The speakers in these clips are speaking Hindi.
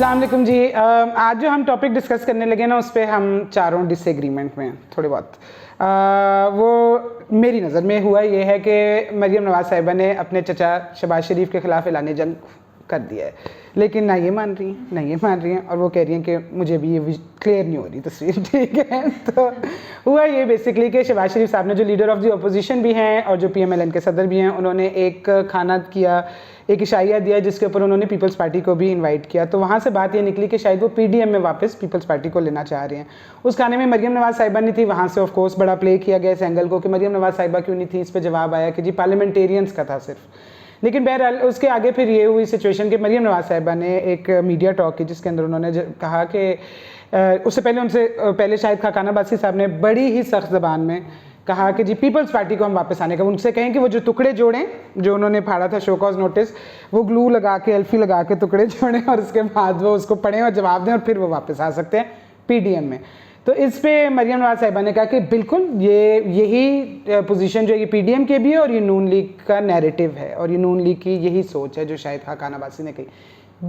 अस्सलाम वालेकुम जी। आज जो हम टॉपिक डिस्कस करने लगे ना उस पर हम चारों डिसएग्रीमेंट में थोड़े बहुत। वो मेरी नज़र में हुआ ये है कि मरीम नवाज़ साहिबा ने अपने चचा शहबाज शरीफ के ख़िलाफ़ ऐलान जंग कर दिया है, लेकिन ना ये मान रही हैं ना ये मान रही हैं, और वो कह रही हैं कि मुझे भी ये क्लियर नहीं हो रही तस्वीर। ठीक है, तो हुआ ये बेसिकली कि शहबाज शरीफ साहब ने जो लीडर ऑफ द अपोजिशन भी हैं और जो PMLN के सदर भी हैं, उन्होंने एक खाना किया, एक इशाइया दिया जिसके ऊपर उन्होंने पीपल्स पार्टी को भी इनवाइट किया। तो वहाँ से बात ये निकली कि शायद वो PDM में वापस पीपल्स पार्टी को लेना चाह रहे हैं। उस खाने में मरीम नवाज़ साहिबा नहीं थी, वहाँ से ऑफ कोर्स बड़ा प्ले किया गया इस एंगल को कि मरीम नवाज़ साहिबा क्यों नहीं थी। इस पर जवाब आया कि जी पार्लियामेंटेरियंस का था सिर्फ। लेकिन बहरहाल उसके आगे फिर ये हुई सिचुएशन कि मरीम नवाज़ साहिबा ने एक मीडिया टॉक की जिसके अंदर उन्होंने कहा कि उससे पहले शाहिद खाकान अब्बासी साहब ने बड़ी ही सख्त ज़बान में कहा कि जी पीपल्स पार्टी को हम वापस आने का, उनसे कहें कि वो जो टुकड़े जोड़ें जो उन्होंने फाड़ा था शो कॉज नोटिस, वो ग्लू लगा के एल्फी लगा के टुकड़े जोड़ें और उसके बाद वो उसको पढ़ें और जवाब दें और फिर वो वापस आ सकते हैं PDM में। तो इस पे मरीम नवाज़ साहिबा ने कहा कि बिल्कुल यही पोजीशन जो है ये PDM के भी है और ये नून लीग का नैरेटिव है और ये नून लीग की यही सोच है जो शाहिद खाकान अब्बासी ने कही।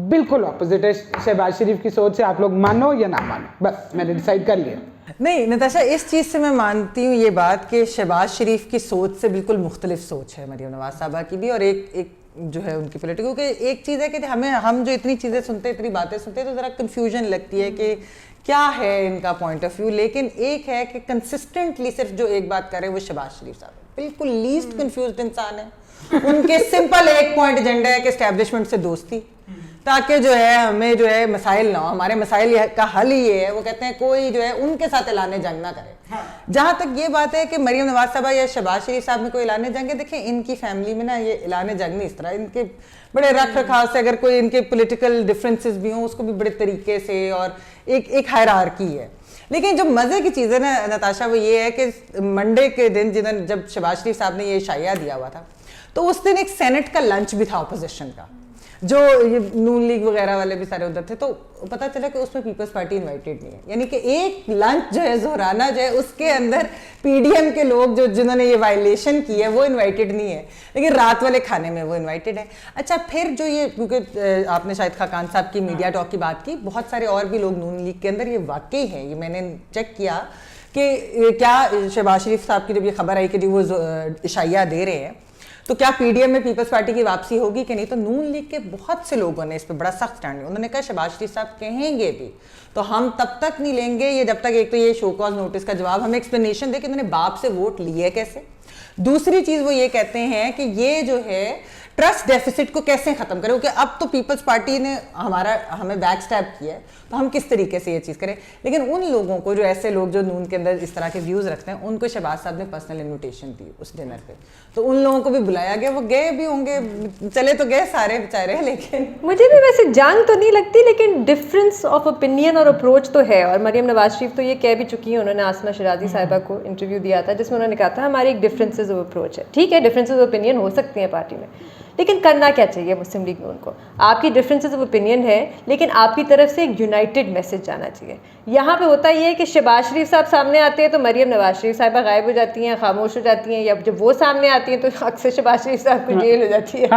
बिल्कुल ऑपोजिट है शहबाज शरीफ की सोच से, आप लोग मानो या ना मानो, बस मैंने डिसाइड कर लिया। नहीं नताशा, इस चीज़ से मैं मानती हूँ ये बात कि शहबाज शरीफ की सोच से बिल्कुल मुख्तलिफ सोच है मरीम नवाज़ साहिबा की भी और एक जो है उनकी पॉलिटिकल। क्योंकि एक चीज़ है कि हम जो इतनी चीज़ें सुनते हैं, इतनी बातें सुनते हैं, तो ज़रा कन्फ्यूजन लगती है कि क्या है इनका पॉइंट ऑफ व्यू। लेकिन एक है कि कंसिस्टेंटली सिर्फ जो एक बात कर रहे हैं वो शहबाज शरीफ साहब बिल्कुल लीस्ट कन्फ्यूज्ड इंसान है। उनके सिंपल एक पॉइंट एजेंडा है कि एस्टेब्लिशमेंट से दोस्ती, ताकि जो है हमें जो है मसाइल ना हो। हमारे मसाइल का हल ही ये है, वो कहते हैं कोई जो है उनके साथ ऐलान जंग ना करे। जहाँ तक ये बात है कि मरीम नवाज साहिबा या शहबाज शरीफ साहब में कोई ऐलान जंग है, देखिए इनकी फैमिली में ना ये ऐलान जंग नहीं, इस तरह इनके बड़े रख रखाव से अगर कोई इनके पॉलिटिकल डिफरेंसेस भी हों उसको भी बड़े तरीके से और एक हायरार्की है। लेकिन जो मज़े की चीज़ है ना नताशा, वो ये है कि मंडे के दिन जिन जब शहबाज शरीफ साहब ने ये इशाया दिया हुआ था, तो उस दिन एक सेनेट का लंच भी था अपोजिशन का, जो ये नून लीग वगैरह वाले भी सारे उधर थे। तो पता चला कि उसमें पीपल्स पार्टी इनवाइटेड नहीं है, यानी कि एक लंच जो है ज़ोहराना जो है उसके अंदर PDM के लोग जिन्होंने ये वायलेशन की है वो इनवाइटेड नहीं है, लेकिन रात वाले खाने में वो इनवाइटेड है। अच्छा, फिर जो ये, क्योंकि आपने शाहिद खाकान साहब की मीडिया टॉक की बात की, बहुत सारे और भी लोग नून लीग के अंदर ये वाकई है, ये मैंने चेक किया कि क्या शहबाज शरीफ साहब की जब ये खबर आई कि जी वो इशाया दे रहे हैं तो क्या PDM में पीपल्स पार्टी की वापसी होगी कि नहीं। तो नून लीग के बहुत से लोगों ने इस पर बड़ा सख्त स्टैंड लिया। उन्होंने कहा शहबाज शरीफ साहब कहेंगे भी तो हम तब तक नहीं लेंगे ये जब तक एक तो ये शो कॉज नोटिस का जवाब हमें एक्सप्लेनेशन दे कि उन्होंने बाप से वोट लिए कैसे। दूसरी चीज वो ये कहते हैं कि ये जो है ट्रस्ट डेफिसिट को कैसे खत्म करें, क्योंकि अब तो पीपल्स पार्टी ने हमें बैक स्टैप किया है, तो हम किस तरीके से ये चीज़ करें। लेकिन उन लोगों को, जो ऐसे लोग जो नून के अंदर इस तरह के व्यूज़ रखते हैं, उनको शहबाज साहब ने पर्सनल इन्विटेशन दी उस डिनर पे, तो उन लोगों को भी बुलाया गया। वो गए भी होंगे, चले तो गए सारे बेचारे, लेकिन मुझे भी वैसे जंग तो नहीं लगती, लेकिन डिफरेंस ऑफ ओपिनियन और अप्रोच तो है। और मरीम नवाज शरीफ तो ये कह भी चुकी हैं, उन्होंने आसमा शराजी साहिबा को इंटरव्यू दिया था जिसमें उन्होंने कहा था हमारी एक डिफरेंसेस ऑफ अप्रोच है। ठीक है, डिफरेंसेस ऑफ ओपिनियन हो सकती हैं पार्टी में, लेकिन करना क्या चाहिए मुस्लिम लीग नून को। आपकी डिफरेंसेस ऑफ ओपिनियन है, लेकिन आपकी तरफ से एक यूनाइटेड मैसेज जाना चाहिए। यहाँ पे होता ये है कि शहबाज शरीफ साहब सामने आते हैं तो मरीम नवाज शरीफ साहिबा गायब हो जाती हैं, खामोश हो जाती हैं, या जब वो सामने आती हैं तो अक्सर शहबाज शरीफ साहब को जेल हो जाती है।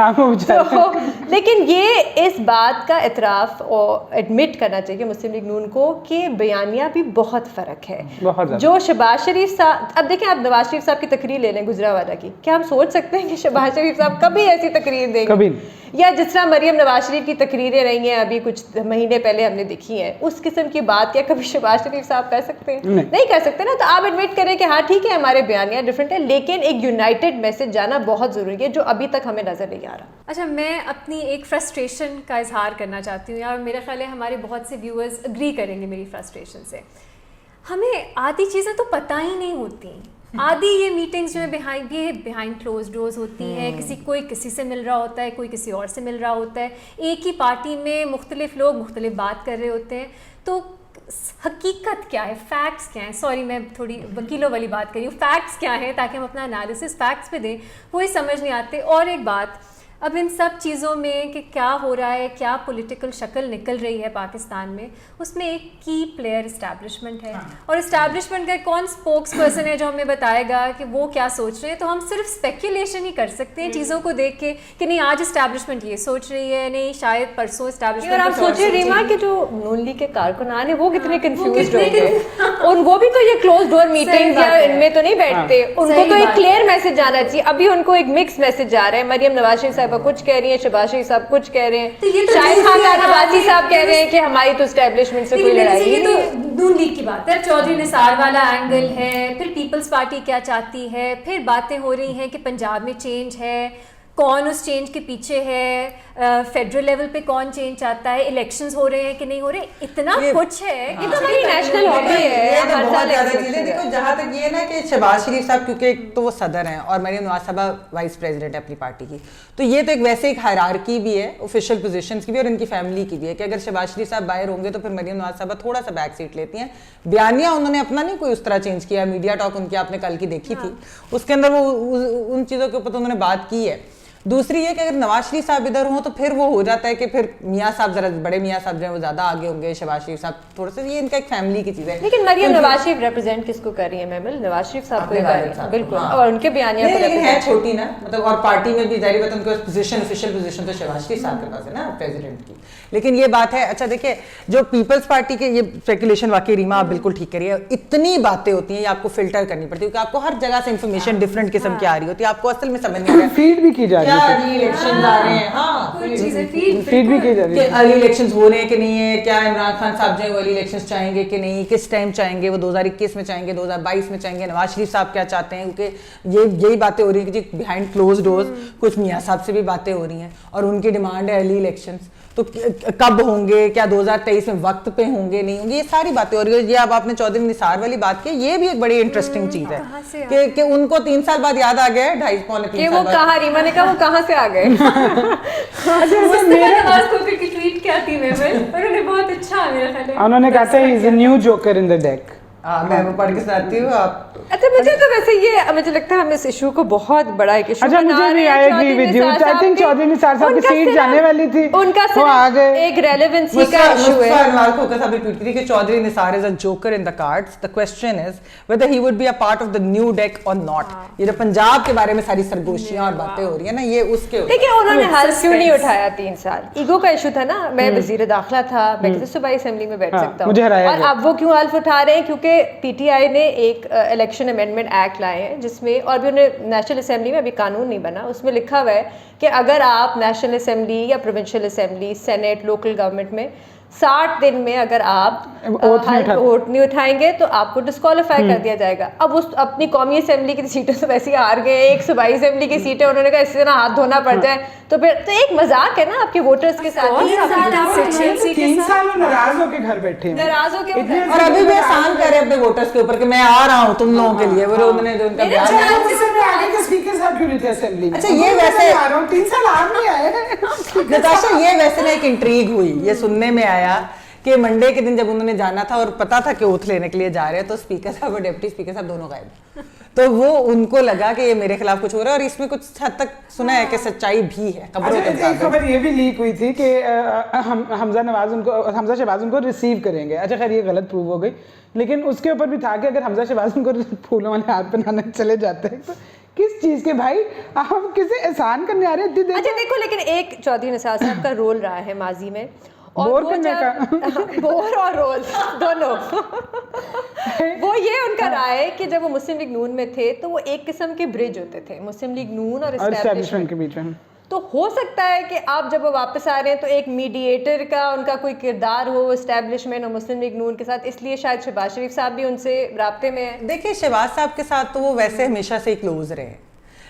तो लेकिन ये इस बात का एतराफ़ और एडमिट करना चाहिए मुस्लिम लीग नून को कि बयानिया भी बहुत फ़र्क है। जो शहबाज शरीफ साहब, अब देखें आप नवाज शरीफ साहब की तकरीर ले लें गुजरावाला की, क्या हम सोच सकते हैं कि शहबाज शरीफ साहब कभी ऐसी तकरीर देंगे? कभी। या जिस तरह मरीम नवाज शरीफ की तकरीरें रही हैं अभी कुछ महीने पहले हमने देखी हैं, उस किस्म की बात क्या कभी शहबाज शरीफ साहब कर सकते हैं? नहीं कर सकते ना। तो आप एडमिट करें कि हाँ ठीक है हमारे बयानियाँ डिफरेंट है, लेकिन एक यूनाइटेड मैसेज जाना बहुत ज़रूरी है, जो अभी तक हमें नज़र नहीं आ रहा। अच्छा, मैं अपनी एक फ्रस्ट्रेशन का इजहार करना चाहती हूँ यार, मेरा ख्याल है हमारे बहुत से व्यूअर्स एग्री करेंगे मेरी फ्रस्ट्रेशन से। हमें आधी चीज़ें तो पता ही नहीं होती। आधी ये मीटिंग्स जो है बिहाइंड क्लोज डोर्स होती हैं, कोई किसी से मिल रहा होता है, कोई किसी और से मिल रहा होता है, एक ही पार्टी में मुख्तलिफ लोग मुख्तलिफ बात कर रहे होते हैं। तो हकीकत क्या है, फैक्ट्स क्या हैं? सॉरी मैं थोड़ी वकीलों वाली बात कर रही हूँ, फैक्ट्स क्या है, ताकि हम अपना एनालिसिस फैक्ट्स पे दें, वही समझ नहीं आते। और एक बात, अब इन सब चीज़ों में कि क्या हो रहा है, क्या पॉलिटिकल शक्ल निकल रही है पाकिस्तान में, उसमें एक की प्लेयर इस्टेब्लिशमेंट है। और इस्टेब्लिशमेंट का कौन स्पोक्स पर्सन है जो हमें बताएगा कि वो क्या सोच रहे हैं। तो हम सिर्फ स्पेकुलेशन ही कर सकते हैं चीज़ों को देख के कि नहीं आज इस्टेब्लिशमेंट ये सोच रही है, नहीं शायद परसों इस्टेब्लिशमेंट। और आप सोचिए रीमा के जो नून लीग के कारकुनान है वो कितने कंफ्यूज होंगे, और वो भी तो ये क्लोज डोर मीटिंग या इनमें तो नहीं बैठते, उनको तो एक क्लियर मैसेज जाना चाहिए। अभी उनको एक मिक्स मैसेज जा रहा है, मरियम नवाज शरीफ साहब कुछ कह रही है, शहबाज शरीफ साहब कुछ कह रहे हैं, तो ये तो शाहिद खान नवाजी साहब कह रहे हैं कि हमारी तो एस्टेब्लिशमेंट से कोई लड़ाई ये नहीं तो नून लीग की बात है। चौधरी निसार वाला एंगल है, फिर पीपल्स पार्टी क्या चाहती है, फिर बातें हो रही हैं कि पंजाब में चेंज है, कौन उस चेंज के पीछे है, फेडरल लेवल पे कौन चेंज चाहता है, इलेक्शंस हो रहे हैं कि नहीं हो रहे, इतना कुछ है कि तो हमारी नेशनल हॉबी है। हर साल चीजें देखो, जहाँ तक ये ना कि शहबाज शरीफ साहब क्योंकि एक तो वो सदर हैं और मरियम नवाज साहबा वाइस प्रेसिडेंट है अपनी पार्टी की, तो ये तो एक वैसे एक हायरार्की भी है ऑफिशियल पोजीशंस की भी और इनकी फैमिली की भी है कि अगर शहबाज शरीफ साहब बाहर होंगे तो फिर मरियम नवाज साहबा थोड़ा सा बैक सीट लेती हैं। बयानिया उन्होंने अपना नहीं कोई उस तरह चेंज किया, मीडिया टॉक उनकी आपने कल की देखी थी, उसके अंदर वो उन चीज़ों के ऊपर तो उन्होंने बात की है। दूसरी ये कि अगर नवाज शरीफ साहब इधर हों तो फिर वो हो जाता है कि फिर मियाँ साहब जरा बड़े मियाँ साहब जो है वो ज्यादा आगे होंगे, शहबाज शरीफ साहब थोड़ा सा, ये इनका एक फैमिली की चीज है। लेकिन मरियम नवाज शरीफ रिप्रेजेंट किसको कर रही है मैम? नवाज शरीफ साहब को, बिल्कुल, और उनके बयानिया को लेकिन है छोटी ना, मतलब और पार्टी में भी जारी बात है उनके पोजीशन, ऑफिशियल पोजीशन तो शहबाज शरीफ साहब के पास है ना प्रेसिडेंट की। लेकिन ये बात है, अच्छा देखिए जो पीपल्स पार्टी के ये स्पेकुलेशन वाकई रीमा आप बिल्कुल ठीक करिए, इतनी बातें होती हैं ये आपको फिल्टर करनी पड़ती है क्योंकि आपको हर जगह से इंफॉर्मेशन डिफरेंट किस्म की आ रही होती है, आपको असल में समझ नहीं आ रहा है फीड भी की जा रही है, आ रहे हैं, हाँ फीड भी की जा रही है, अर्ली इलेक्शंस हो रहे हैं कि नहीं है, क्या इमरान खान साहब जो है वो अर्ली इलेक्शंस चाहेंगे कि नहीं, किस टाइम चाहेंगे, वो 2021 में चाहेंगे, 2022 में चाहेंगे, नवाज शरीफ साहब क्या चाहते हैं, क्योंकि यही बातें हो रही है कि जी बिहाइंड क्लोज डोर्स कुछ मियाँ साहब से भी बातें हो रही हैं और उनकी डिमांड है अर्ली इलेक्शंस, तो कब होंगे, क्या 2023 में वक्त पे होंगे नहीं होंगे, ये सारी बातें हो रही है। ये अब आपने चौधरी निसार वाली बात की, ये भी एक बड़ी इंटरेस्टिंग चीज है कि उनको 3 साल बाद याद आ गया है, 2.5-3 साल बाद, कहा रीमा ने कहा वो कहाँ से आ गए। ट्वीट क्या थी उन्होंने बहुत अच्छा मेरा ख्याल है, उन्होंने कहा था he is a new joker in the deck. मैं वो पढ़ के सुनाती हूँ आप। अच्छा मुझे तो वैसे ये मुझे लगता है हम इस इशू को बहुत बड़ा एक इशू अच्छा मुझे भी I agree with you, I think Chaudhry Nisar साहब की सीट जाने वाली थी, उनका वो आ गए। एक रेलेवेंसी का इशू है। अनवार खोखर साहब ने ट्वीट की कि Chaudhry Nisar is a joker in the cards, the question is whether he would be a part of the new deck or not. ये जो पंजाब के बारे में सारी सरगोशियां और बातें हो रही है ना, ये उसके लेकिन उन्होंने हल्फ क्यों नहीं उठाया 3 साल? ईगो का इशू था ना, मैं वजीर दाखिला था, मैं किसी सूबाई असेंबली में बैठ सकता हूँ, और अब वो क्यों हल्फ उठा रहे हैं? क्योंकि पीटीआई ने एक इलेक्शन अमेंडमेंट एक्ट लाए हैं जिसमें, और भी उन्हें नेशनल असेंबली में अभी कानून नहीं बना, उसमें लिखा हुआ है कि अगर आप नेशनल असेंबली या provincial assembly, senate, local government में 60 दिन में अगर आप वोट नहीं उठाएंगे तो आपको डिस्क्वालीफाई कर दिया जाएगा। अब उस अपनी कौमी असेंबली की सीटें तो वैसे ही हार गए, एक सूबाई असेंबली की सीटें उन्होंने कहा इससे ना हाथ धोना पड़ जाए, तो फिर तो एक मजाक है ना आपके वोटर्स के साथ। 3 साल नाराज होकर घर बैठे हैं, नाराज होकर, और अभी भी एहसान कर रहे हैं अपने वोटर्स के ऊपर कि मैं आ रहा हूँ तुम लोगों के लिए, वो उन्होंने जो उनका बयान है। स्पीकर साहब क्यों नहीं थे असेंबली में? अच्छा ये वैसे आ रहा हूँ, 3 साल आप नहीं आए। नताशा ये वैसे ना एक इंट्रीग हुई, ये सुनने में आया कि मंडे के दिन जब उन्होंने जाना था और पता था कि ओथ लेने के लिए जा रहे हैं, तो स्पीकर साहब और डिप्टी स्पीकर साहब दोनों गायब, तो वो उनको लगा कि ये मेरे खिलाफ कुछ हो रहा है, और इसमें कुछ हद तक सुना है कि सच्चाई भी है। एक खबर ये भी लीक हुई थी कि हमजा शहबाज उनको रिसीव करेंगे। अच्छा खैर ये गलत प्रूव हो गई, लेकिन उसके ऊपर भी था कि अगर हमजा शहबाज उनको फूलों वाले हाथ पहनाने चले जाते हैं तो किस चीज के भाई आप किसे एहसान करने आ रहे हैं? अच्छा देखो, लेकिन एक चौधरी निसार साहब का रोल रहा है माजी में, और बोर करने का बोर और रोल दोनों वो ये उनका रहा है कि जब वो मुस्लिम लीग नून में थे तो वो एक किस्म के ब्रिज होते थे मुस्लिम लीग नून और एस्टैब्लिशमेंट के बीच में। तो हो सकता है कि आप जब वो वापस आ रहे हैं तो एक मीडिएटर का उनका कोई किरदार हो एस्टैब्लिशमेंट और मुस्लिम लीग नून के साथ, इसलिए शायद शहबाज शरीफ साहब भी उनसे राब्ते में है। देखिए शहबाज साहब के साथ तो वो वैसे हमेशा से क्लोज रहे,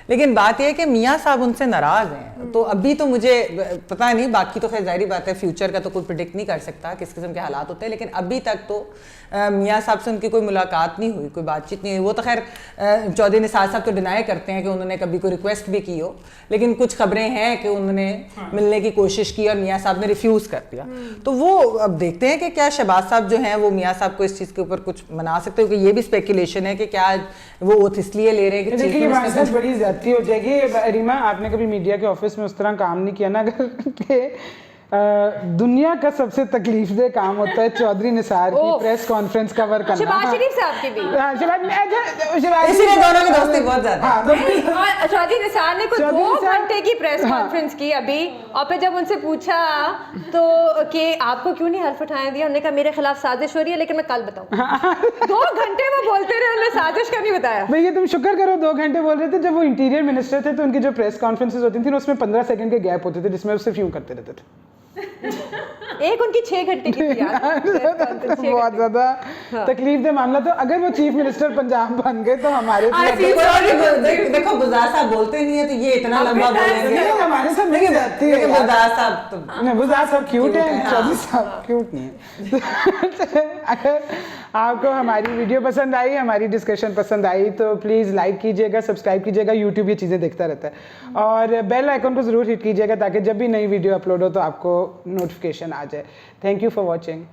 लेकिन बात यह है कि मियाँ साहब उनसे नाराज हैं, तो अभी तो मुझे पता नहीं, बाकी तो खैर जाहिर बात है फ्यूचर का तो कोई प्रिडिक्ट नहीं कर सकता किस किस्म के हालात होते हैं, लेकिन अभी तक तो मियाँ साहब से उनकी कोई मुलाकात नहीं हुई, कोई बातचीत नहीं हुई। वो तो खैर चौधरी निसार साहब तो डिनाई करते हैं कि उन्होंने कभी कोई रिक्वेस्ट भी की हो, लेकिन कुछ खबरें हैं कि उन्होंने मिलने की कोशिश की और मियाँ साहब ने रिफ्यूज़ कर दिया। तो वो अब देखते हैं कि क्या शहबाज साहब जो हैं वो मियाँ साहब को इस चीज़ के ऊपर कुछ मना सकते हो, कि ये भी स्पेकुलेशन है कि क्या वो ओथ इसलिए ले रहे हैं कि देखिए हमारे साथ बड़ी ज्यादती हो जाएगी। रीमा, आपने कभी मीडिया के ऑफिस में उस तरह काम नहीं किया ना, अगर दुनिया का सबसे तकलीफदेह काम होता है चौधरी निसार की प्रेस कॉन्फ्रेंस कवर करना। शहबाज शरीफ साहब की भी, इसीलिए दोनों की दोस्ती बहुत ज्यादा है। और चौधरी निसार ने कुछ 2 घंटे की प्रेस कॉन्फ्रेंस की अभी, और फिर जब उनसे पूछा तो कि आपको क्यों नहीं हल्फ उठाने दिया, उन्होंने कहा मेरे खिलाफ साजिश हो रही है लेकिन मैं कल बताऊं। 2 घंटे वो बोलते रहे, उन्होंने साजिश का नहीं बताया। भैया तुम शुक्र करो 2 घंटे बोल रहे थे। जब वो इंटीरियर मिनिस्टर थे तो उनकी जो प्रेस कॉन्फ्रेंसेस होती थी उसमें 15 सेकंड के गैप होते थे जिसमें वो सिर्फ यूं करते रहते थे। एक उनकी 6 घंटे की थी यार, बहुत ज्यादा तकलीफदेह मामला। तो अगर वो चीफ मिनिस्टर पंजाब बन गए तो हमारे देखो बुज़दार साहब बोलते नहीं है तो ये इतना लंबा बोलेंगे, हमारे साथ नहीं जाती है। बुज़दार साहब क्यूट है, चौधरी साहब क्यूट नहीं है। अगर आपको हमारी वीडियो पसंद आई, हमारी डिस्कशन पसंद आई तो प्लीज़ लाइक कीजिएगा, सब्सक्राइब कीजिएगा। यूट्यूब ये चीज़ें देखता रहता है, और बेल आइकन को ज़रूर हिट कीजिएगा ताकि जब भी नई वीडियो अपलोड हो तो आपको नोटिफिकेशन आ जाए। Thank you for watching.